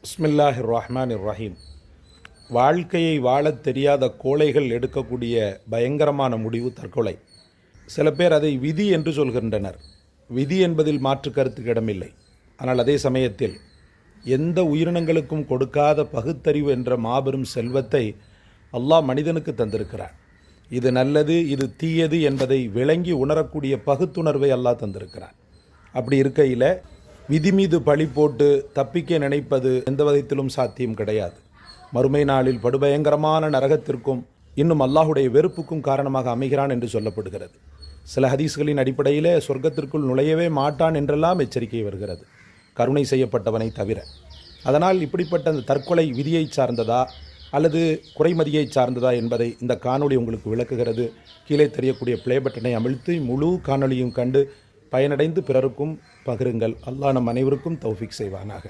பிஸ்மில்லாஹிர் ரஹ்மானிர் ரஹீம். வாழ்க்கையை வாழத் தெரியாத கோழைகள் எடுக்கக்கூடிய பயங்கரமான முடிவு தற்கொலை. சில பேர் அதை விதி என்று சொல்கின்றனர். விதி என்பதில் மாற்று கருத்துக்கு இடமில்லை. ஆனால் அதே சமயத்தில் எந்த உயிரினங்களுக்கும் கொடுக்காத பகுத்தறிவு என்ற மாபெரும் செல்வத்தை அல்லாஹ் மனிதனுக்கு தந்திருக்கிறார். இது நல்லது, இது தீயது என்பதை விளங்கி உணரக்கூடிய பகுத்துணர்வை அல்லாஹ் தந்திருக்கிறார். அப்படி இருக்கையில் விதி மீது பழி போட்டு தப்பிக்க நினைப்பது எந்த விதத்திலும் சாத்தியம் கிடையாது. மறுமை நாளில் படுபயங்கரமான நரகத்திற்கும் இன்னும் அல்லாஹுடைய வெறுப்புக்கும் காரணமாக அமைகிறான் என்று சொல்லப்படுகிறது. சில ஹதீஸ்களின் அடிப்படையிலே சொர்க்கத்திற்குள் நுழையவே மாட்டான் என்றெல்லாம் எச்சரிக்கை வருகிறது, கருணை செய்யப்பட்டவனை தவிர. அதனால் இப்படிப்பட்ட அந்த தற்கொலை விதியை சார்ந்ததா அல்லது குறைமதியை சார்ந்ததா என்பதை இந்த காணொளி உங்களுக்கு விளக்குகிறது. கீழே தெரியக்கூடிய ப்ளே பட்டனை அமிழ்த்தி முழு காணொளியும் கண்டு பயனடைந்து பிறருக்கும் பகிருங்கள். அல்லாஹ் நம் அனைவருக்கும் தௌஃபீக் செய்வானாக.